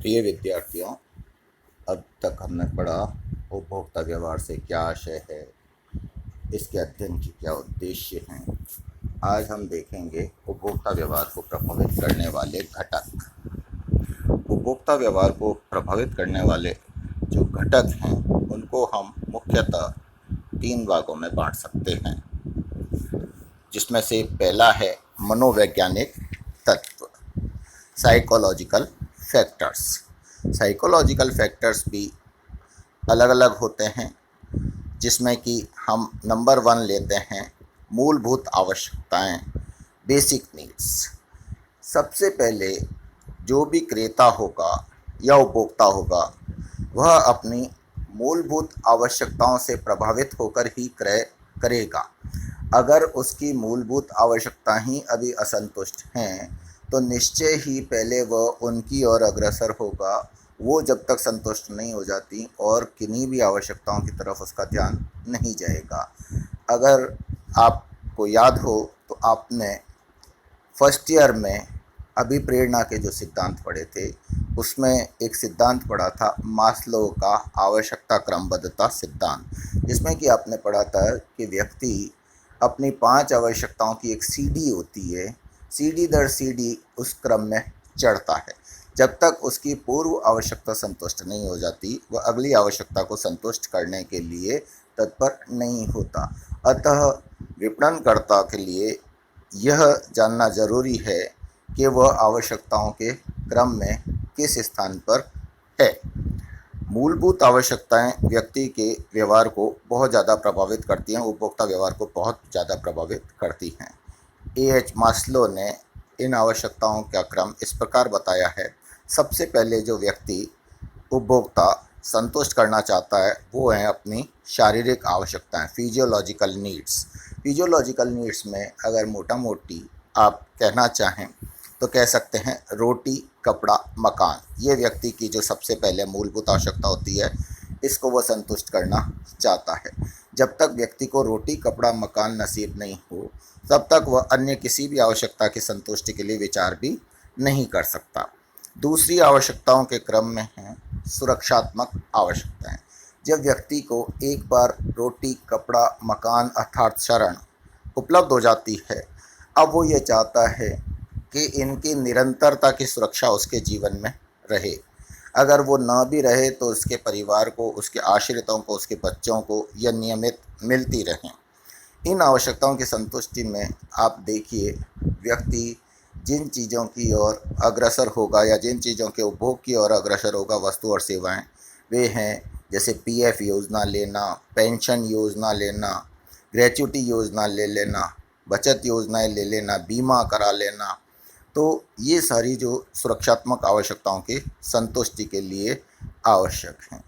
प्रिय विद्यार्थियों, अब तक हमने पढ़ा उपभोक्ता व्यवहार से क्या आशय है, इसके अध्ययन के क्या उद्देश्य हैं। आज हम देखेंगे उपभोक्ता व्यवहार को प्रभावित करने वाले घटक। उपभोक्ता व्यवहार को प्रभावित करने वाले जो घटक हैं उनको हम मुख्यतः 3 भागों में बांट सकते हैं, जिसमें से पहला है मनोवैज्ञानिक तत्व, साइकोलॉजिकल फैक्टर्स। साइकोलॉजिकल फैक्टर्स भी अलग अलग होते हैं, जिसमें कि हम नंबर 1 लेते हैं मूलभूत आवश्यकताएं, बेसिक नीड्स। सबसे पहले जो भी क्रेता होगा या उपभोक्ता होगा वह अपनी मूलभूत आवश्यकताओं से प्रभावित होकर ही क्रय करेगा। अगर उसकी मूलभूत आवश्यकता ही अभी असंतुष्ट हैं तो निश्चय ही पहले वह उनकी ओर अग्रसर होगा। वो जब तक संतुष्ट नहीं हो जाती और किन्हीं भी आवश्यकताओं की तरफ उसका ध्यान नहीं जाएगा। अगर आपको याद हो तो आपने फर्स्ट ईयर में अभिप्रेरणा के जो सिद्धांत पढ़े थे उसमें एक सिद्धांत पढ़ा था मास्लो का आवश्यकता क्रमबद्धता सिद्धांत, जिसमें कि आपने पढ़ा था कि व्यक्ति अपनी 5 आवश्यकताओं की एक सीढ़ी होती है, सीढ़ी दर सीढ़ी उस क्रम में चढ़ता है। जब तक उसकी पूर्व आवश्यकता संतुष्ट नहीं हो जाती वह अगली आवश्यकता को संतुष्ट करने के लिए तत्पर नहीं होता। अतः विपणनकर्ता के लिए यह जानना जरूरी है कि वह आवश्यकताओं के क्रम में किस स्थान पर है। मूलभूत आवश्यकताएं व्यक्ति के व्यवहार को बहुत ज़्यादा प्रभावित करती हैं, उपभोक्ता व्यवहार को बहुत ज़्यादा प्रभावित करती हैं। एच मास्लो ने इन आवश्यकताओं का क्रम इस प्रकार बताया है। सबसे पहले जो व्यक्ति उपभोक्ता संतुष्ट करना चाहता है वो है अपनी शारीरिक आवश्यकताएं, फिजियोलॉजिकल नीड्स। फिजियोलॉजिकल नीड्स में अगर मोटा मोटी आप कहना चाहें तो कह सकते हैं रोटी, कपड़ा, मकान। ये व्यक्ति की जो सबसे पहले मूलभूत आवश्यकता होती है, इसको वह संतुष्ट करना चाहता है। जब तक व्यक्ति को रोटी, कपड़ा, मकान नसीब नहीं हो तब तक वह अन्य किसी भी आवश्यकता की संतुष्टि के लिए विचार भी नहीं कर सकता। दूसरी आवश्यकताओं के क्रम में है सुरक्षात्मक आवश्यकताएं। जब व्यक्ति को एक बार रोटी, कपड़ा, मकान अर्थात शरण उपलब्ध हो जाती है, अब वो ये चाहता है कि इनकी निरंतरता की सुरक्षा उसके जीवन में रहे। अगर वो ना भी रहे तो उसके परिवार को, उसके आश्रितों को, उसके बच्चों को यह नियमित मिलती रहें। इन आवश्यकताओं की संतुष्टि में आप देखिए व्यक्ति जिन चीज़ों की ओर अग्रसर होगा या जिन चीज़ों के उपभोग की ओर अग्रसर होगा, वस्तु और सेवाएं, वे हैं जैसे पीएफ योजना लेना, पेंशन योजना लेना, ग्रेच्युटी योजना ले लेना, बचत योजनाएं ले लेना, बीमा करा लेना। तो ये सारी जो सुरक्षात्मक आवश्यकताओं की संतुष्टि के लिए आवश्यक हैं,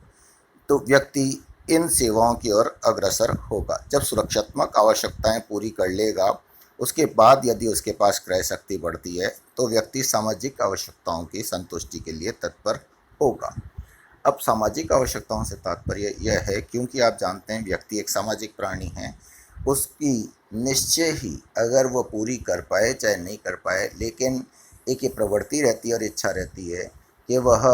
तो व्यक्ति इन सेवाओं की ओर अग्रसर होगा। जब सुरक्षात्मक आवश्यकताएं पूरी कर लेगा उसके बाद यदि उसके पास क्रय शक्ति बढ़ती है तो व्यक्ति सामाजिक आवश्यकताओं की संतुष्टि के लिए तत्पर होगा। अब सामाजिक आवश्यकताओं से तात्पर्य यह है, क्योंकि आप जानते हैं व्यक्ति एक सामाजिक प्राणी है, उसकी निश्चय ही अगर वो पूरी कर पाए चाहे नहीं कर पाए, लेकिन एक ये प्रवृत्ति रहती है और इच्छा रहती है कि वह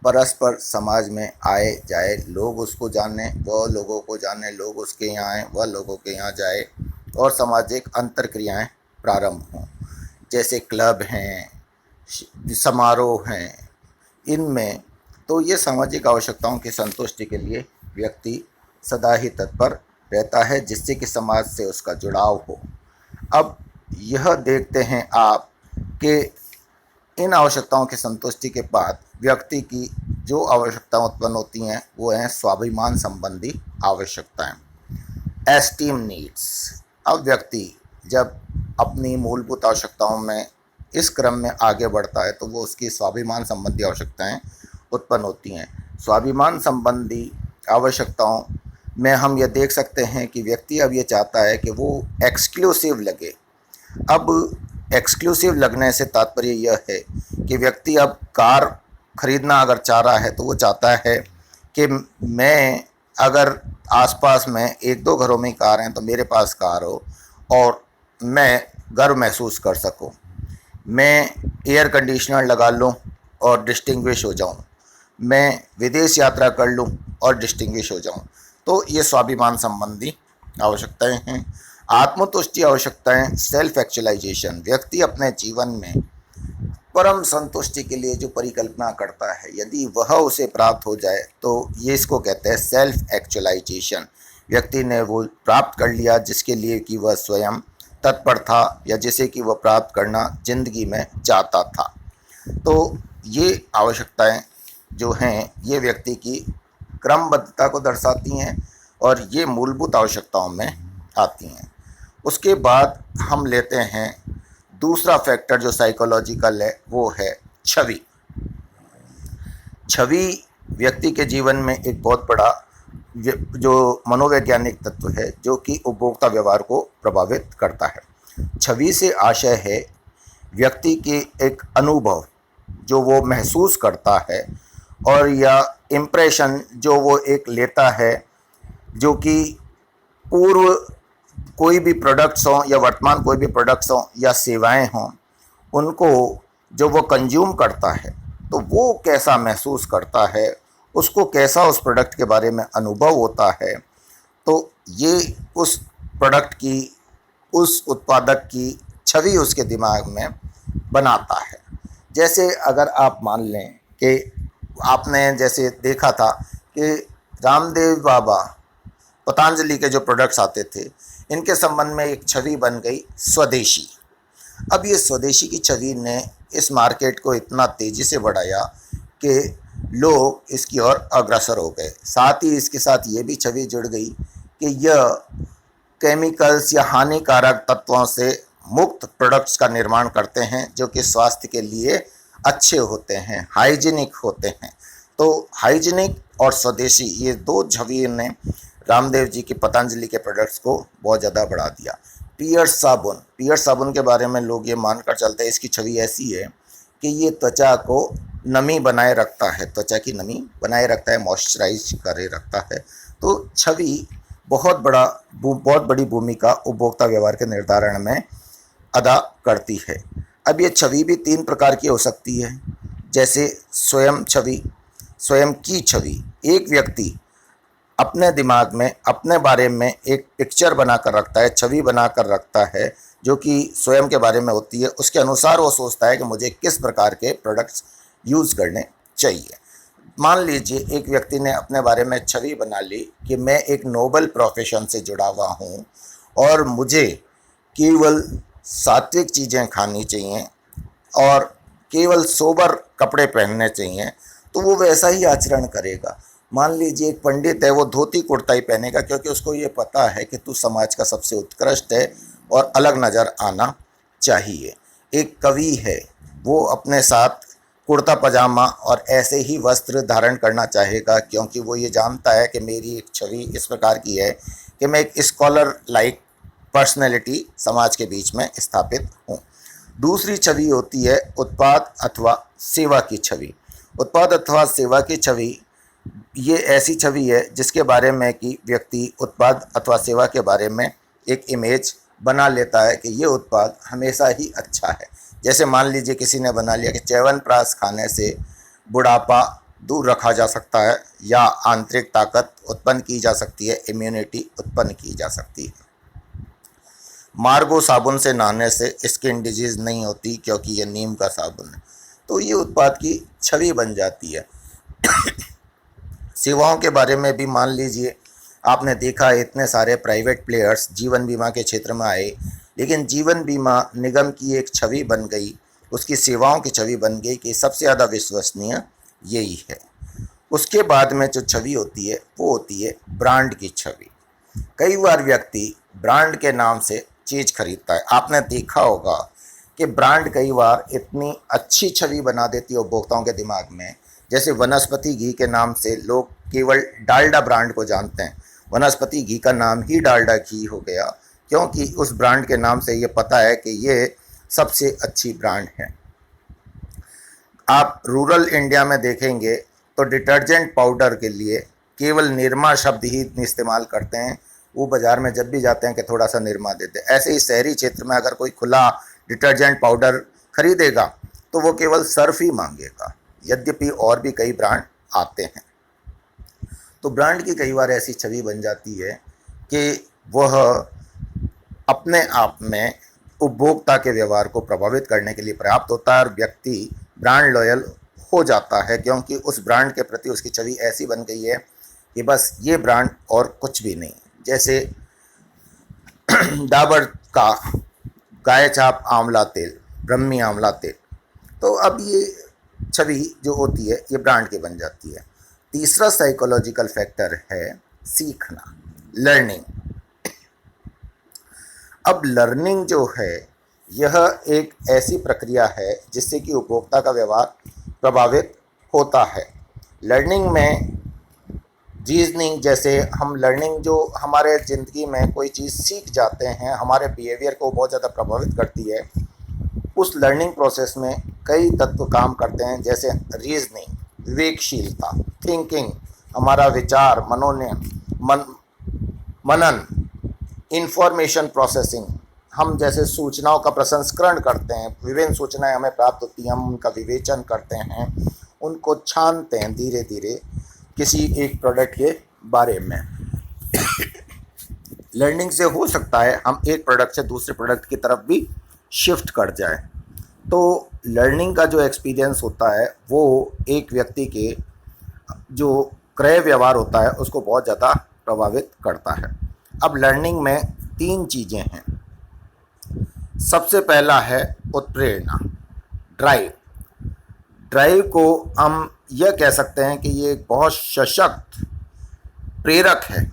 परस्पर समाज में आए जाए, लोग उसको जाने, वह लोगों को जाने, लोग उसके यहाँ आए, वह लोगों के यहाँ जाए और सामाजिक अंतर्क्रियाएं प्रारंभ हों। जैसे क्लब हैं, समारोह हैं, इनमें तो ये सामाजिक आवश्यकताओं की संतुष्टि के लिए व्यक्ति सदा ही तत्पर रहता है, जिससे कि समाज से उसका जुड़ाव हो। अब यह देखते हैं आप कि इन आवश्यकताओं की संतुष्टि के बाद व्यक्ति की जो आवश्यकताएं उत्पन्न होती हैं वो हैं स्वाभिमान संबंधी आवश्यकताएं, एस्टीम नीड्स। अब व्यक्ति जब अपनी मूलभूत आवश्यकताओं में इस क्रम में आगे बढ़ता है तो वो उसकी स्वाभिमान संबंधी आवश्यकताएं उत्पन्न होती हैं। स्वाभिमान संबंधी आवश्यकताओं में हम ये देख सकते हैं कि व्यक्ति अब ये चाहता है कि वो एक्सक्लूसिव लगे। अब एक्सक्लूसिव लगने से तात्पर्य यह है कि व्यक्ति अब कार खरीदना अगर चाह रहा है तो वो चाहता है कि मैं अगर आसपास में 1-2 घरों में कार हैं तो मेरे पास कार हो और मैं गर्व महसूस कर सकूं, मैं एयर कंडीशनर लगा लूं और डिस्टिंग्विश हो जाऊं, मैं विदेश यात्रा कर लूं और डिस्टिंग्विश हो जाऊं। तो ये स्वाभिमान संबंधी आवश्यकताएं हैं। आत्मतुष्टि आवश्यकताएं, सेल्फ एक्चुअलाइजेशन, व्यक्ति अपने जीवन में परम संतुष्टि के लिए जो परिकल्पना करता है, यदि वह उसे प्राप्त हो जाए तो ये इसको कहते हैं सेल्फ एक्चुअलाइजेशन। व्यक्ति ने वो प्राप्त कर लिया जिसके लिए कि वह स्वयं तत्पर था या जिसे कि वह प्राप्त करना जिंदगी में चाहता था। तो ये आवश्यकताएं जो हैं ये व्यक्ति की क्रमबद्धता को दर्शाती हैं और ये मूलभूत आवश्यकताओं में आती हैं। उसके बाद हम लेते हैं दूसरा फैक्टर जो साइकोलॉजिकल है, वो है छवि। छवि व्यक्ति के जीवन में एक बहुत बड़ा जो मनोवैज्ञानिक तत्व है जो कि उपभोक्ता व्यवहार को प्रभावित करता है। छवि से आशय है व्यक्ति के एक अनुभव जो वो महसूस करता है और या इम्प्रेशन जो वो एक लेता है, जो कि पूर्व कोई भी प्रोडक्ट्स हों या वर्तमान कोई भी प्रोडक्ट्स हों या सेवाएं हों, उनको जो वो कंज्यूम करता है तो वो कैसा महसूस करता है, उसको कैसा उस प्रोडक्ट के बारे में अनुभव होता है, तो ये उस प्रोडक्ट की, उस उत्पादक की छवि उसके दिमाग में बनाता है। जैसे अगर आप मान लें कि आपने जैसे देखा था कि रामदेव बाबा, पतंजलि के जो प्रोडक्ट्स आते थे, इनके संबंध में एक छवि बन गई स्वदेशी। अब ये स्वदेशी की छवि ने इस मार्केट को इतना तेज़ी से बढ़ाया कि लोग इसकी ओर अग्रसर हो गए। साथ ही इसके साथ ये भी छवि जुड़ गई कि यह केमिकल्स या हानिकारक तत्वों से मुक्त प्रोडक्ट्स का निर्माण करते हैं जो कि स्वास्थ्य के लिए अच्छे होते हैं, हाइजीनिक होते हैं। तो हाइजीनिक और स्वदेशी ये दो छवि ने रामदेव जी की पतंजलि के प्रोडक्ट्स को बहुत ज़्यादा बढ़ा दिया। पियर्स साबुन के बारे में लोग ये मानकर चलते हैं, इसकी छवि ऐसी है कि ये त्वचा को नमी बनाए रखता है, त्वचा की नमी बनाए रखता है, मॉइस्चराइज करे रखता है। तो छवि बहुत बड़ी भूमिका उपभोक्ता व्यवहार के निर्धारण में अदा करती है। अब ये छवि भी 3 प्रकार की हो सकती है, जैसे स्वयं की छवि। एक व्यक्ति अपने दिमाग में अपने बारे में एक पिक्चर बनाकर रखता है, छवि बनाकर रखता है जो कि स्वयं के बारे में होती है। उसके अनुसार वो सोचता है कि मुझे किस प्रकार के प्रोडक्ट्स यूज़ करने चाहिए। मान लीजिए एक व्यक्ति ने अपने बारे में छवि बना ली कि मैं एक नोबल प्रोफेशन से जुड़ा हुआ हूँ और मुझे केवल सात्विक चीज़ें खानी चाहिए और केवल सोबर कपड़े पहनने चाहिए, तो वो वैसा ही आचरण करेगा। मान लीजिए एक पंडित है, वो धोती कुर्ता ही पहनेगा क्योंकि उसको ये पता है कि तू समाज का सबसे उत्कृष्ट है और अलग नज़र आना चाहिए। एक कवि है, वो अपने साथ कुर्ता पजामा और ऐसे ही वस्त्र धारण करना चाहेगा क्योंकि वो ये जानता है कि मेरी एक छवि इस प्रकार की है कि मैं एक स्कॉलर लाइक पर्सनैलिटी समाज के बीच में स्थापित हूँ। दूसरी छवि होती है उत्पाद अथवा सेवा की छवि। उत्पाद अथवा सेवा की छवि ये ऐसी छवि है जिसके बारे में कि व्यक्ति उत्पाद अथवा सेवा के बारे में एक इमेज बना लेता है कि ये उत्पाद हमेशा ही अच्छा है। जैसे मान लीजिए किसी ने बना लिया कि च्यवनप्राश खाने से बुढ़ापा दूर रखा जा सकता है या आंतरिक ताकत उत्पन्न की जा सकती है, इम्यूनिटी उत्पन्न की जा सकती है। मार्गो साबुन से नहाने से स्किन डिजीज़ नहीं होती क्योंकि ये नीम का साबुन है। तो ये उत्पाद की छवि बन जाती है। सेवाओं के बारे में भी मान लीजिए आपने देखा है इतने सारे प्राइवेट प्लेयर्स जीवन बीमा के क्षेत्र में आए, लेकिन जीवन बीमा निगम की एक छवि बन गई, उसकी सेवाओं की छवि बन गई कि सबसे ज़्यादा विश्वसनीय यही है। उसके बाद में जो छवि होती है वो होती है ब्रांड की छवि। कई बार व्यक्ति ब्रांड के नाम से चीज़ खरीदता है। आपने देखा होगा कि ब्रांड कई बार इतनी अच्छी छवि बना देती है उपभोक्ताओं के दिमाग में। जैसे वनस्पति घी के नाम से लोग केवल डालडा ब्रांड को जानते हैं, वनस्पति घी का नाम ही डालडा घी हो गया क्योंकि उस ब्रांड के नाम से ये पता है कि ये सबसे अच्छी ब्रांड है। आप रूरल इंडिया में देखेंगे तो डिटर्जेंट पाउडर के लिए केवल निरमा शब्द ही इस्तेमाल करते हैं। वो बाज़ार में जब भी जाते हैं कि थोड़ा सा निरमा देते हैं। ऐसे ही शहरी क्षेत्र में अगर कोई खुला डिटर्जेंट पाउडर खरीदेगा तो वो केवल सर्फ ही मांगेगा यद्यपि और भी कई ब्रांड आते हैं। तो ब्रांड की कई बार ऐसी छवि बन जाती है कि वह अपने आप में उपभोक्ता के व्यवहार को प्रभावित करने के लिए पर्याप्त होता है और व्यक्ति ब्रांड लॉयल हो जाता है, क्योंकि उस ब्रांड के प्रति उसकी छवि ऐसी बन गई है कि बस ये ब्रांड और कुछ भी नहीं। जैसे डाबर का गाय छाप आंवला तेल, ब्रह्मी आंवला तेल, तो अब ये छवि जो होती है ये ब्रांड की बन जाती है। तीसरा साइकोलॉजिकल फैक्टर है सीखना, लर्निंग। अब लर्निंग जो है यह एक ऐसी प्रक्रिया है जिससे कि उपभोक्ता का व्यवहार प्रभावित होता है। लर्निंग में रीजनिंग, जैसे हम लर्निंग जो हमारे ज़िंदगी में कोई चीज़ सीख जाते हैं, हमारे बिहेवियर को बहुत ज़्यादा प्रभावित करती है। उस लर्निंग प्रोसेस में कई तत्व काम करते हैं, जैसे रीजनिंग, विवेकशीलता, थिंकिंग, हमारा विचार, मनन, इंफॉर्मेशन प्रोसेसिंग। हम जैसे सूचनाओं का प्रसंस्करण करते हैं, विभिन्न सूचनाएं हमें प्राप्त होती हैं, हम उनका विवेचन करते हैं, उनको छानते हैं धीरे धीरे किसी एक प्रोडक्ट के बारे में। लर्निंग से हो सकता है हम एक प्रोडक्ट से दूसरे प्रोडक्ट की तरफ भी शिफ्ट कर जाए। तो लर्निंग का जो एक्सपीरियंस होता है वो एक व्यक्ति के जो क्रय व्यवहार होता है उसको बहुत ज़्यादा प्रभावित करता है। अब लर्निंग में 3 चीज़ें हैं। सबसे पहला है उत्प्रेरणा, ड्राइव। ड्राइव को हम यह कह सकते हैं कि ये एक बहुत सशक्त प्रेरक है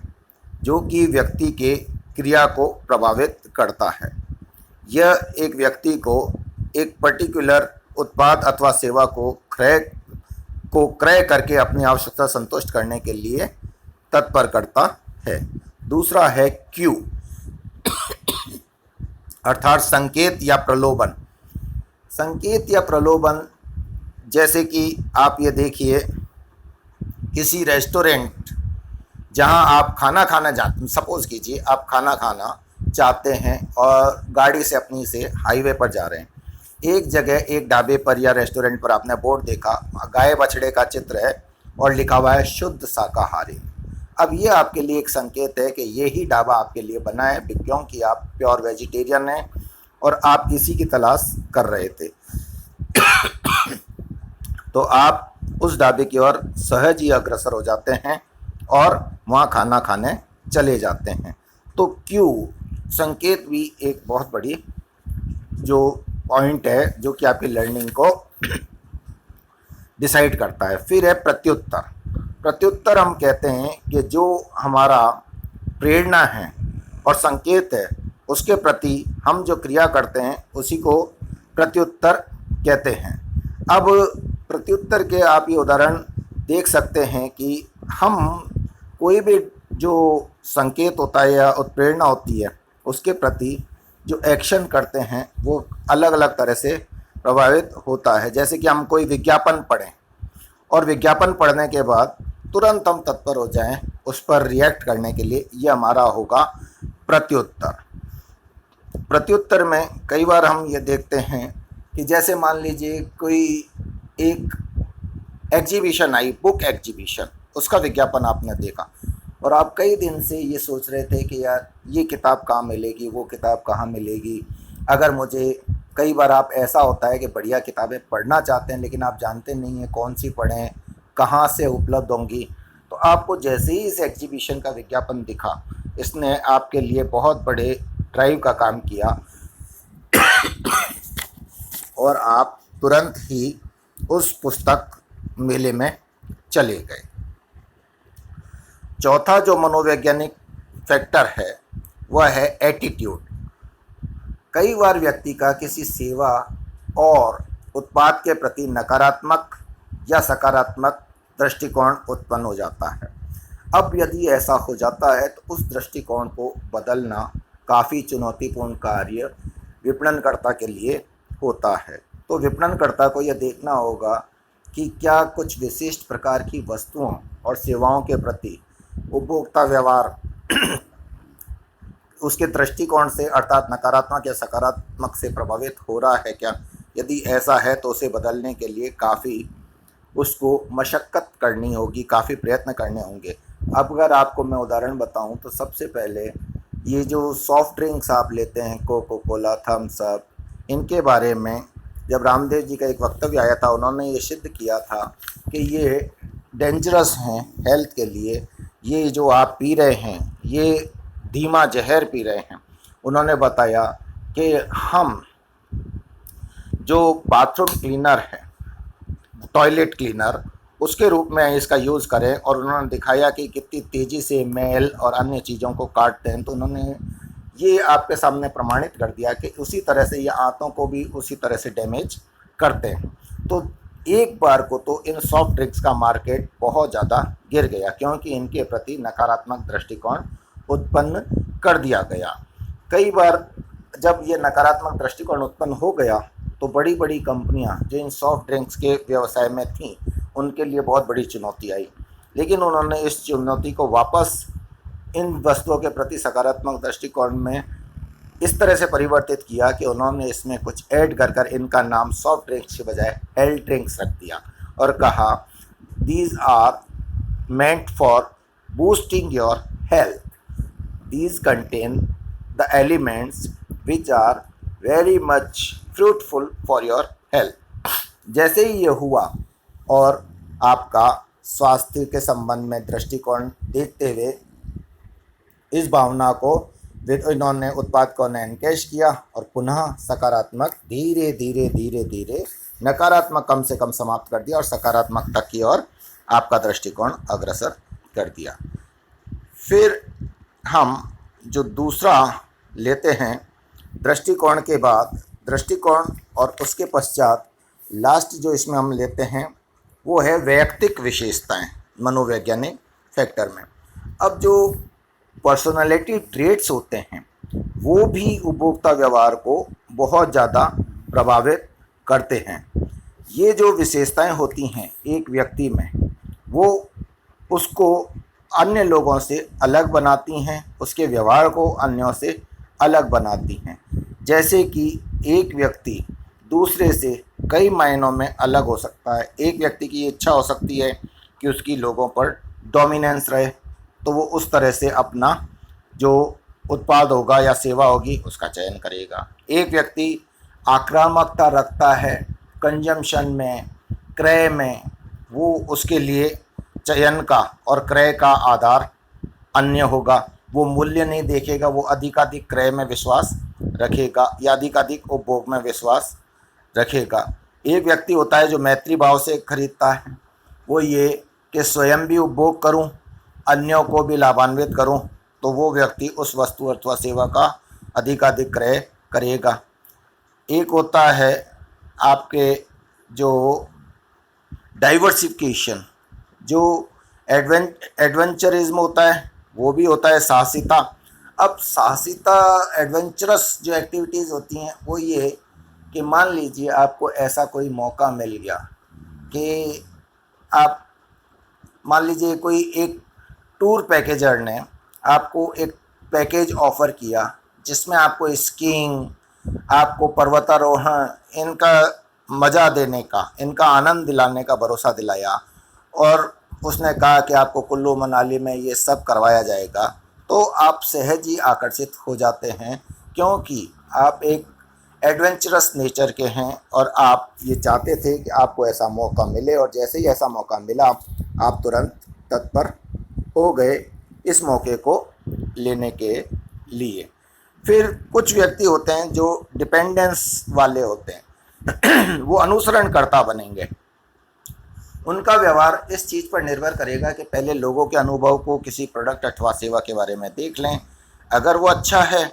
जो कि व्यक्ति के क्रिया को प्रभावित करता है। यह एक व्यक्ति को एक पर्टिकुलर उत्पाद अथवा सेवा को क्रय करके अपनी आवश्यकता संतुष्ट करने के लिए तत्पर करता है। दूसरा है क्यू, अर्थात संकेत या प्रलोभन। संकेत या प्रलोभन, जैसे कि आप ये देखिए किसी रेस्टोरेंट जहां आप खाना खाना जाते, सपोज कीजिए आप खाना खाना चाहते हैं और गाड़ी से अपनी से हाईवे पर जा रहे हैं। एक जगह एक ढाबे पर या रेस्टोरेंट पर आपने बोर्ड देखा, गाय बछड़े का चित्र है और लिखा हुआ है शुद्ध शाकाहारी। अब ये आपके लिए एक संकेत है कि यही ढाबा आपके लिए बना है, क्योंकि आप प्योर वेजिटेरियन हैं और आप इसी की तलाश कर रहे थे। तो आप उस ढाबे की ओर सहज ही अग्रसर हो जाते हैं और वहाँ खाना खाने चले जाते हैं। तो क्यू, संकेत भी एक बहुत बड़ी जो पॉइंट है जो कि आपकी लर्निंग को डिसाइड करता है। फिर है प्रत्युत्तर। प्रत्युत्तर हम कहते हैं कि जो हमारा प्रेरणा है और संकेत है उसके प्रति हम जो क्रिया करते हैं उसी को प्रत्युत्तर कहते हैं। अब प्रत्युत्तर के आप ये उदाहरण देख सकते हैं कि हम कोई भी जो संकेत होता है या उत्प्रेरणा होती है उसके प्रति जो एक्शन करते हैं वो अलग अलग तरह से प्रभावित होता है। जैसे कि हम कोई विज्ञापन पढ़ें और विज्ञापन पढ़ने के बाद तुरंत हम तत्पर हो जाएं उस पर रिएक्ट करने के लिए, ये हमारा होगा प्रत्युत्तर। प्रत्युत्तर में कई बार हम ये देखते हैं कि जैसे मान लीजिए कोई एक एग्जीबिशन आई, बुक एग्जीबिशन, उसका विज्ञापन आपने देखा और आप कई दिन से ये सोच रहे थे कि यार ये किताब कहाँ मिलेगी, वो किताब कहाँ मिलेगी। अगर मुझे, कई बार आप ऐसा होता है कि बढ़िया किताबें पढ़ना चाहते हैं लेकिन आप जानते नहीं हैं कौन सी पढ़ें, कहाँ से उपलब्ध होंगी। तो आपको जैसे ही इस एग्जीबिशन का विज्ञापन दिखा, इसने आपके लिए बहुत बड़े ड्राइव का काम किया और आप तुरंत ही उस पुस्तक मेले में चले गए। चौथा जो मनोवैज्ञानिक फैक्टर है वह है एटीट्यूड। कई बार व्यक्ति का किसी सेवा और उत्पाद के प्रति नकारात्मक या सकारात्मक दृष्टिकोण उत्पन्न हो जाता है। अब यदि ऐसा हो जाता है तो उस दृष्टिकोण को बदलना काफ़ी चुनौतीपूर्ण कार्य विपणनकर्ता के लिए होता है। तो विपणनकर्ता को यह देखना होगा कि क्या कुछ विशिष्ट प्रकार की वस्तुओं और सेवाओं के प्रति उपभोक्ता व्यवहार उसके दृष्टिकोण से अर्थात नकारात्मक या सकारात्मक से प्रभावित हो रहा है क्या। यदि ऐसा है तो उसे बदलने के लिए काफ़ी उसको मशक्क़त करनी होगी, काफ़ी प्रयत्न करने होंगे। अब अगर आपको मैं उदाहरण बताऊं तो सबसे पहले ये जो सॉफ्ट ड्रिंक्स आप लेते हैं, कोको कोला, थम्स अप, इनके बारे में जब रामदेव जी का एक वक्तव्य आया था, उन्होंने ये सिद्ध किया था कि ये डेंजरस हैं हेल्थ के लिए। ये जो आप पी रहे हैं ये धीमा जहर पी रहे हैं। उन्होंने बताया कि हम जो बाथरूम क्लीनर है, टॉयलेट क्लीनर, उसके रूप में इसका यूज़ करें। और उन्होंने दिखाया कि कितनी तेज़ी से मैल और अन्य चीज़ों को काटते हैं। तो उन्होंने ये आपके सामने प्रमाणित कर दिया कि उसी तरह से ये आंतों को भी उसी तरह से डैमेज करते हैं। तो एक बार को तो इन सॉफ्ट ड्रिंक्स का मार्केट बहुत ज़्यादा गिर गया, क्योंकि इनके प्रति नकारात्मक दृष्टिकोण उत्पन्न कर दिया गया। कई बार जब ये नकारात्मक दृष्टिकोण उत्पन्न हो गया तो बड़ी बड़ी कंपनियां जो इन सॉफ्ट ड्रिंक्स के व्यवसाय में थीं, उनके लिए बहुत बड़ी चुनौती आई। लेकिन उन्होंने इस चुनौती को वापस इन वस्तुओं के प्रति सकारात्मक दृष्टिकोण में इस तरह से परिवर्तित किया कि उन्होंने इसमें कुछ ऐड कर कर इनका नाम सॉफ्ट ड्रिंक्स के बजाय हेल्थ ड्रिंक्स रख दिया और कहा these are meant for boosting your health. These contain the elements which are very much fruitful for your health. जैसे ही ये हुआ और आपका स्वास्थ्य के संबंध में दृष्टिकोण देखते हुए इस भावना को इन्होंने उत्पाद को एनकैश किया और पुनः सकारात्मक धीरे धीरे धीरे धीरे नकारात्मक कम से कम समाप्त कर दिया और सकारात्मकता की ओर आपका दृष्टिकोण अग्रसर कर दिया। फिर हम जो दूसरा लेते हैं दृष्टिकोण के बाद, दृष्टिकोण और उसके पश्चात लास्ट जो इसमें हम लेते हैं वो है वैयक्तिक विशेषताएं मनोवैज्ञानिक फैक्टर में। अब जो पर्सनालिटी ट्रेट्स होते हैं वो भी उपभोक्ता व्यवहार को बहुत ज़्यादा प्रभावित करते हैं। ये जो विशेषताएं होती हैं एक व्यक्ति में, वो उसको अन्य लोगों से अलग बनाती हैं, उसके व्यवहार को अन्यों से अलग बनाती हैं। जैसे कि एक व्यक्ति दूसरे से कई मायनों में अलग हो सकता है। एक व्यक्ति की इच्छा हो सकती है कि उसकी लोगों पर डोमिनेंस रहे, तो वो उस तरह से अपना जो उत्पाद होगा या सेवा होगी उसका चयन करेगा। एक व्यक्ति आक्रामकता रखता है कंजम्पशन में, क्रय में, वो उसके लिए चयन का और क्रय का आधार अन्य होगा। वो मूल्य नहीं देखेगा, वो अधिकाधिक क्रय में विश्वास रखेगा या अधिकाधिक उपभोग में विश्वास रखेगा। एक व्यक्ति होता है जो मैत्री भाव से खरीदता है, वो ये कि स्वयं भी उपभोग करूं, अन्यों को भी लाभान्वित करूं, तो वो व्यक्ति उस वस्तु अथवा सेवा का अधिकाधिक क्रय करेगा। एक होता है आपके जो डाइवर्सिफिकेशन, जो एडवेंचरिज्म होता है, वो भी होता है साहसिकता। अब साहसिकता, एडवेंचरस जो एक्टिविटीज़ होती हैं वो ये कि मान लीजिए आपको ऐसा कोई मौका मिल गया कि आप मान लीजिए कोई एक टूर पैकेजर ने आपको एक पैकेज ऑफ़र किया जिसमें आपको स्कीइंग, आपको पर्वतारोहण, इनका मज़ा देने का, इनका आनंद दिलाने का भरोसा दिलाया और उसने कहा कि आपको कुल्लू मनाली में ये सब करवाया जाएगा, तो आप सहज ही आकर्षित हो जाते हैं, क्योंकि आप एक एडवेंचरस नेचर के हैं और आप ये चाहते थे कि आपको ऐसा मौका मिले। और जैसे ही ऐसा मौका मिला आप तुरंत तत्पर हो गए इस मौके को लेने के लिए। फिर कुछ व्यक्ति होते हैं जो डिपेंडेंस वाले होते हैं वो अनुसरणकर्ता बनेंगे। उनका व्यवहार इस चीज़ पर निर्भर करेगा कि पहले लोगों के अनुभव को किसी प्रोडक्ट अथवा सेवा के बारे में देख लें। अगर वो अच्छा है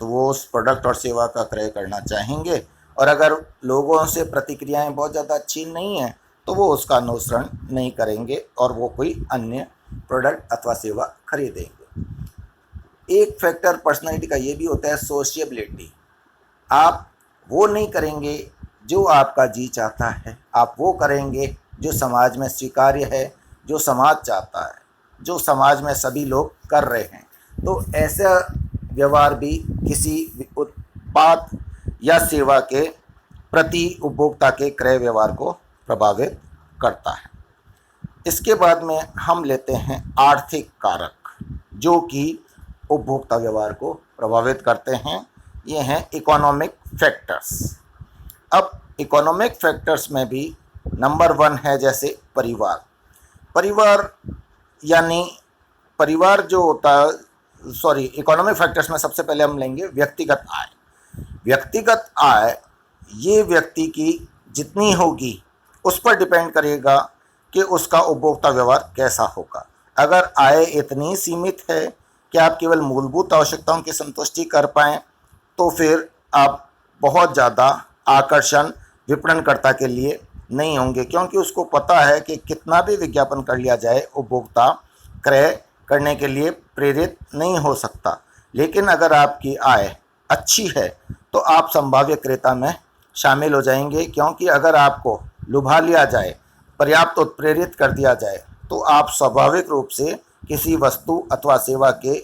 तो वो उस प्रोडक्ट और सेवा का क्रय करना चाहेंगे, और अगर लोगों से प्रतिक्रियाएं बहुत ज़्यादा अच्छी नहीं हैं तो वो उसका अनुसरण नहीं करेंगे और वो कोई अन्य प्रोडक्ट अथवा सेवा खरीदेंगे। एक फैक्टर पर्सनैलिटी का ये भी होता है सोशिएबिलिटी। आप वो नहीं करेंगे जो आपका जी चाहता है, आप वो करेंगे जो समाज में स्वीकार्य है, जो समाज चाहता है, जो समाज में सभी लोग कर रहे हैं। तो ऐसा व्यवहार भी किसी उत्पाद या सेवा के प्रति उपभोक्ता के क्रय व्यवहार को प्रभावित करता है। इसके बाद में हम लेते हैं आर्थिक कारक जो कि उपभोक्ता व्यवहार को प्रभावित करते हैं। ये हैं इकोनॉमिक फैक्टर्स। अब इकोनॉमिक फैक्टर्स में भी नंबर 1 है जैसे परिवार। परिवार यानी परिवार जो होता है, इकोनॉमिक फैक्टर्स में सबसे पहले हम लेंगे व्यक्तिगत आय। व्यक्तिगत आय ये व्यक्ति की जितनी होगी उस पर डिपेंड करेगा कि उसका उपभोक्ता व्यवहार कैसा होगा। अगर आय इतनी सीमित है कि आप केवल मूलभूत आवश्यकताओं की संतुष्टि कर पाएँ तो फिर आप बहुत ज़्यादा आकर्षण विपणनकर्ता के लिए नहीं होंगे, क्योंकि उसको पता है कि कितना भी विज्ञापन कर लिया जाए उपभोक्ता क्रय करने के लिए प्रेरित नहीं हो सकता। लेकिन अगर आपकी आय अच्छी है तो आप संभाव्य क्रेता में शामिल हो जाएंगे, क्योंकि अगर आपको लुभा लिया जाए, पर्याप्त उत्प्रेरित कर दिया जाए तो आप स्वाभाविक रूप से किसी वस्तु अथवा सेवा के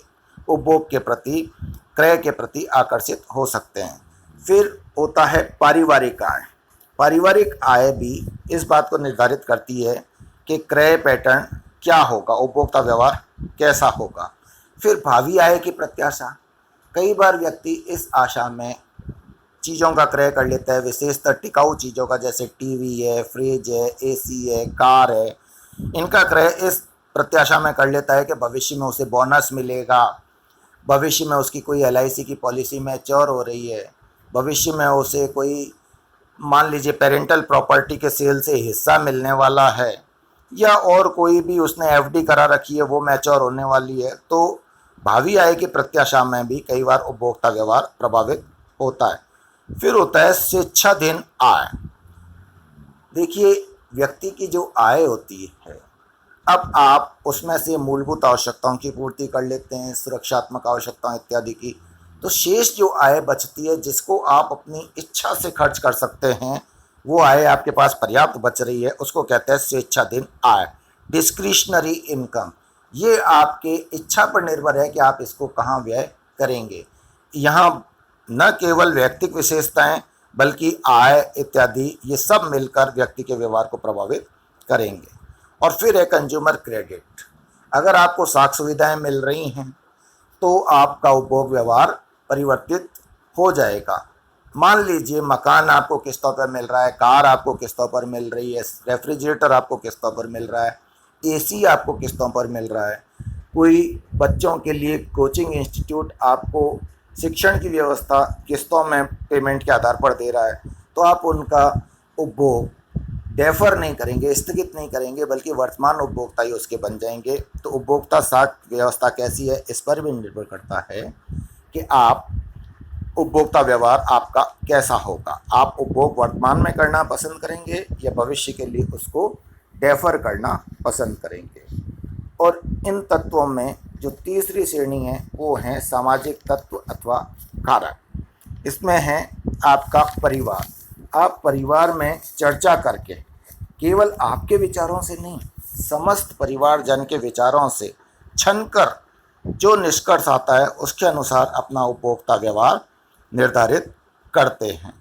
उपभोग के प्रति, क्रय के प्रति आकर्षित हो सकते हैं। फिर होता है पारिवारिक आय। पारिवारिक आय भी इस बात को निर्धारित करती है कि क्रय पैटर्न क्या होगा, उपभोक्ता व्यवहार कैसा होगा। फिर भावी आय की प्रत्याशा। कई बार व्यक्ति इस आशा में चीज़ों का क्रय कर लेता है, विशेषतर टिकाऊ चीज़ों का, जैसे टीवी है, फ्रिज है, एसी है, कार है। इनका क्रय इस प्रत्याशा में कर लेता है कि भविष्य में उसे बोनस मिलेगा, भविष्य में उसकी कोई LIC की पॉलिसी मैच्योर हो रही है, भविष्य में उसे कोई मान लीजिए पेरेंटल प्रॉपर्टी के सेल से हिस्सा मिलने वाला है, या और कोई भी उसने FD करा रखी है वो मैच्योर होने वाली है। तो भावी आय की प्रत्याशा में भी कई बार उपभोक्ता व्यवहार प्रभावित होता है। फिर होता है स्वेच्छाधीन आय। देखिए, व्यक्ति की जो आय होती है, अब आप उसमें से मूलभूत आवश्यकताओं की पूर्ति कर लेते हैं, सुरक्षात्मक आवश्यकताओं इत्यादि की, तो शेष जो आय बचती है जिसको आप अपनी इच्छा से खर्च कर सकते हैं, वो आय आपके पास पर्याप्त बच रही है, उसको कहते हैं स्वेच्छाधीन आय, डिस्क्रिशनरी इनकम। ये आपके इच्छा पर निर्भर है कि आप इसको कहाँ व्यय करेंगे। यहाँ न केवल व्यक्तिगत विशेषताएं बल्कि आय इत्यादि ये सब मिलकर व्यक्ति के व्यवहार को प्रभावित करेंगे। और फिर है कंज्यूमर क्रेडिट। अगर आपको साख सुविधाएं मिल रही हैं तो आपका उपभोग व्यवहार परिवर्तित हो जाएगा। मान लीजिए मकान आपको किस्तों पर मिल रहा है, कार आपको किस्तों पर मिल रही है, रेफ्रिजरेटर आपको किस्तों पर मिल रहा है, AC आपको किस्तों पर मिल रहा है, कोई बच्चों के लिए कोचिंग इंस्टीट्यूट आपको शिक्षण की व्यवस्था किस्तों में पेमेंट के आधार पर दे रहा है, तो आप उनका उपभोग डेफर नहीं करेंगे, स्थगित नहीं करेंगे, बल्कि वर्तमान उपभोक्ता ही उसके बन जाएंगे। तो उपभोक्ता साख व्यवस्था कैसी है इस पर भी निर्भर करता है कि आप उपभोक्ता व्यवहार आपका कैसा होगा। आप उपभोग वर्तमान में करना पसंद करेंगे या भविष्य के लिए उसको डेफर करना पसंद करेंगे। और इन तत्वों में जो तीसरी श्रेणी है वो है सामाजिक तत्व अथवा कारक। इसमें है आपका परिवार। आप परिवार में चर्चा करके केवल आपके विचारों से नहीं, समस्त परिवारजन के विचारों से छनकर जो निष्कर्ष आता है उसके अनुसार अपना उपभोक्ता व्यवहार निर्धारित करते हैं।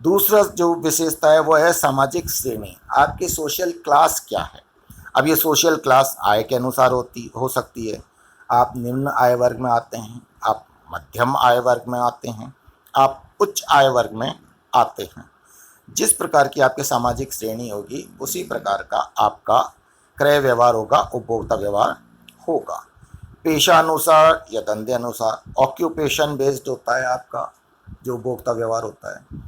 दूसरा जो विशेषता है वो है सामाजिक श्रेणी। आपकी सोशल क्लास क्या है। अब ये सोशल क्लास आय के अनुसार हो सकती है। आप निम्न आय वर्ग में आते हैं, आप मध्यम आय वर्ग में आते हैं, आप उच्च आय वर्ग में आते हैं। जिस प्रकार की आपकी सामाजिक श्रेणी होगी उसी प्रकार का आपका क्रय व्यवहार होगा, उपभोक्ता व्यवहार होगा। पेशा अनुसार या धंधे अनुसार, ऑक्यूपेशन बेस्ड होता है आपका जो उपभोक्ता व्यवहार होता है।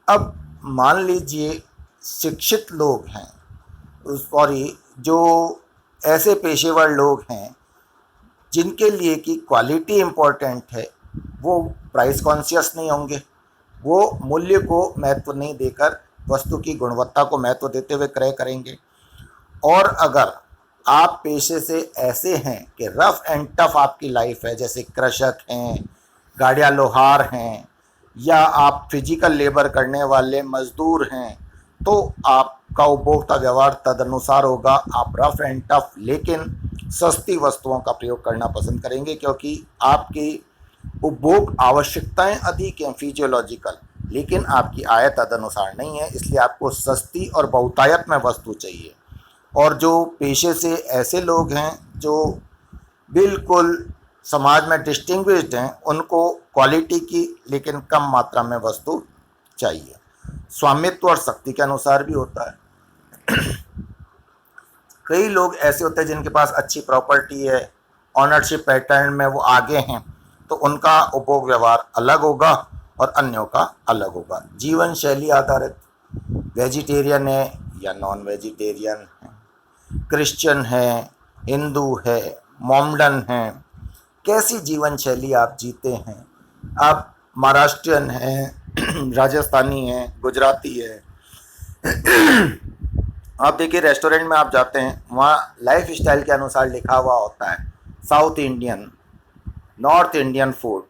अब मान लीजिए शिक्षित लोग हैं, जो ऐसे पेशेवर लोग हैं जिनके लिए कि क्वालिटी इम्पोर्टेंट है, वो प्राइस कॉन्शियस नहीं होंगे, वो मूल्य को महत्व नहीं देकर वस्तु की गुणवत्ता को महत्व देते हुए क्रय करेंगे। और अगर आप पेशे से ऐसे हैं कि रफ एंड टफ आपकी लाइफ है, जैसे कृषक हैं, गाड़ियाँ लोहार हैं, या आप फिजिकल लेबर करने वाले मजदूर हैं, तो आपका उपभोक्ता व्यवहार तदनुसार होगा। आप रफ एंड टफ लेकिन सस्ती वस्तुओं का प्रयोग करना पसंद करेंगे, क्योंकि आपकी उपभोग आवश्यकताएं अधिक हैं, फिजियोलॉजिकल, लेकिन आपकी आय तदनुसार नहीं है, इसलिए आपको सस्ती और बहुतायत में वस्तु चाहिए। और जो पेशे से ऐसे लोग हैं जो बिल्कुल समाज में डिस्टिंग्विश्ड हैं, उनको क्वालिटी की लेकिन कम मात्रा में वस्तु चाहिए। स्वामित्व और शक्ति के अनुसार भी होता है। कई लोग ऐसे होते हैं जिनके पास अच्छी प्रॉपर्टी है, ऑनरशिप पैटर्न में वो आगे हैं, तो उनका उपभोग व्यवहार अलग होगा और अन्यों का अलग होगा। जीवन शैली आधारित, वेजिटेरियन है या नॉन वेजिटेरियन है, क्रिश्चियन है, हिंदू है, मोमडन है, कैसी जीवन शैली आप जीते हैं। आप महाराष्ट्रियन हैं, राजस्थानी हैं, गुजराती है। आप देखिए रेस्टोरेंट में आप जाते हैं, वहाँ लाइफ स्टाइल के अनुसार लिखा हुआ होता है south Indian, north Indian food,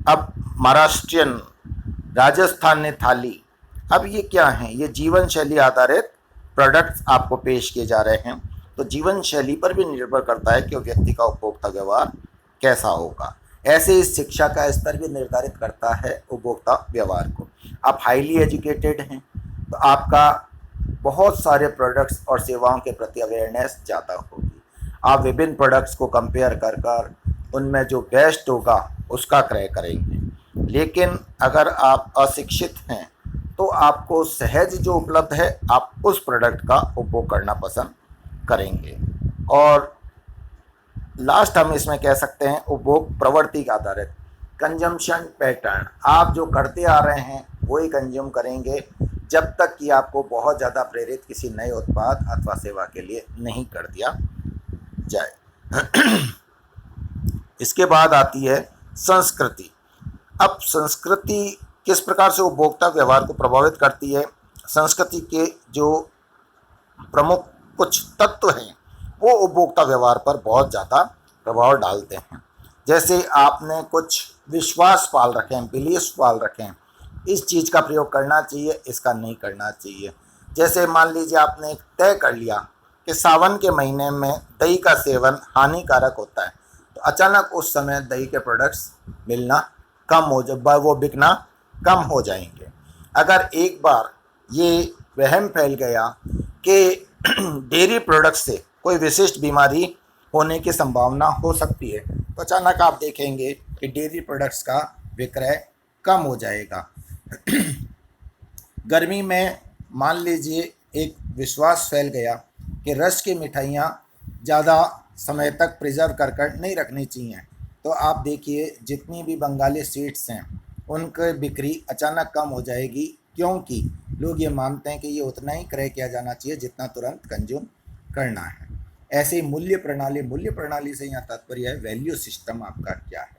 अब महाराष्ट्रियन, राजस्थानी थाली। अब ये क्या है, ये जीवन शैली आधारित प्रोडक्ट्स आपको पेश किए जा रहे हैं। तो जीवन शैली पर भी निर्भर करता है कि व्यक्ति का उपभोक्ता व्यवहार कैसा होगा। ऐसे ही शिक्षा का स्तर भी निर्धारित करता है उपभोक्ता व्यवहार को। आप हाईली एजुकेटेड हैं तो आपका बहुत सारे प्रोडक्ट्स और सेवाओं के प्रति अवेयरनेस ज़्यादा होगी। आप विभिन्न प्रोडक्ट्स को कंपेयर कर उनमें जो बेस्ट होगा उसका क्रय करेंगे। लेकिन अगर आप अशिक्षित हैं तो आपको सहज जो उपलब्ध है आप उस प्रोडक्ट का उपभोग करना पसंद करेंगे। और लास्ट हम इसमें कह सकते हैं उपभोग प्रवृत्ति के आधारित, कंजम्पशन पैटर्न। आप जो करते आ रहे हैं वही कंज्यूम करेंगे जब तक कि आपको बहुत ज़्यादा प्रेरित किसी नए उत्पाद अथवा सेवा के लिए नहीं कर दिया जाए। इसके बाद आती है संस्कृति। अब संस्कृति किस प्रकार से उपभोक्ता व्यवहार को प्रभावित करती है। संस्कृति के जो प्रमुख कुछ तत्व हैं वो उपभोक्ता व्यवहार पर बहुत ज़्यादा प्रभाव डालते हैं। जैसे आपने कुछ विश्वास पाल रखे हैं, बिलीफ पाल रखे हैं, इस चीज़ का प्रयोग करना चाहिए, इसका नहीं करना चाहिए। जैसे मान लीजिए आपने एक तय कर लिया कि सावन के महीने में दही का सेवन हानिकारक होता है, तो अचानक उस समय दही के प्रोडक्ट्स मिलना कम हो जाए, वो बिकना कम हो जाएंगे। अगर एक बार ये वहम फैल गया कि डेयरी प्रोडक्ट्स से कोई विशिष्ट बीमारी होने की संभावना हो सकती है, तो अचानक आप देखेंगे कि डेयरी प्रोडक्ट्स का विक्रय कम हो जाएगा। गर्मी में मान लीजिए एक विश्वास फैल गया कि रस की मिठाइयाँ ज़्यादा समय तक प्रिजर्व कर नहीं रखनी चाहिए, तो आप देखिए जितनी भी बंगाली स्वीट्स हैं उनकी बिक्री अचानक कम हो जाएगी, क्योंकि लोग ये मानते हैं कि ये उतना ही क्रय किया जाना चाहिए जितना तुरंत कंज्यूम करना है। ऐसे ही मूल्य प्रणाली से यहाँ तात्पर्य है वैल्यू सिस्टम आपका क्या है।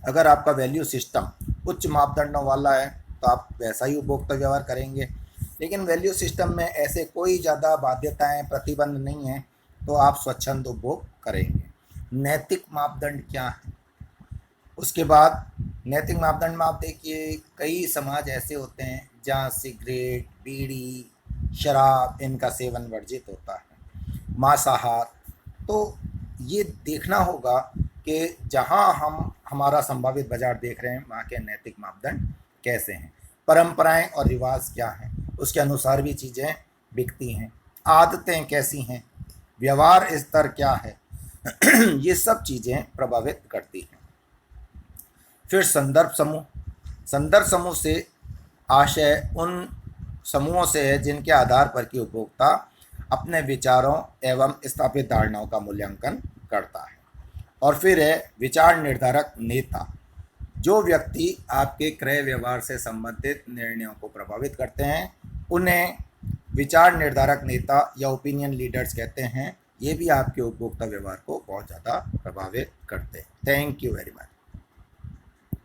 अगर आपका वैल्यू सिस्टम उच्च मापदंडों वाला है तो आप वैसा ही उपभोक्ता व्यवहार करेंगे। लेकिन वैल्यू सिस्टम में ऐसे कोई ज़्यादा बाध्यताएं, प्रतिबंध नहीं हैं, तो आप स्वच्छंद उपभोग करेंगे। नैतिक मापदंड क्या है, उसके बाद नैतिक मापदंड में आप देखिए कई समाज ऐसे होते हैं जहाँ सिगरेट, बीड़ी, शराब इनका सेवन वर्जित होता है, मांसाहार। तो ये देखना होगा कि जहाँ हम हमारा संभावित बाजार देख रहे हैं वहाँ के नैतिक मापदंड कैसे हैं, परंपराएं और रिवाज क्या हैं, उसके अनुसार भी चीज़ें बिकती हैं, आदतें कैसी हैं, व्यवहार स्तर क्या है। ये सब चीज़ें प्रभावित करती हैं। फिर संदर्भ समूह से आशय उन समूहों से है जिनके आधार पर कि उपभोक्ता अपने विचारों एवं स्थापित धारणाओं का मूल्यांकन करता है। और फिर है विचार निर्धारक नेता, जो व्यक्ति आपके क्रय व्यवहार से संबंधित निर्णयों को प्रभावित करते हैं उन्हें विचार निर्धारक नेता या ओपिनियन लीडर्स कहते हैं। ये भी आपके उपभोक्ता व्यवहार को बहुत ज़्यादा प्रभावित करते हैं। Thank you very much.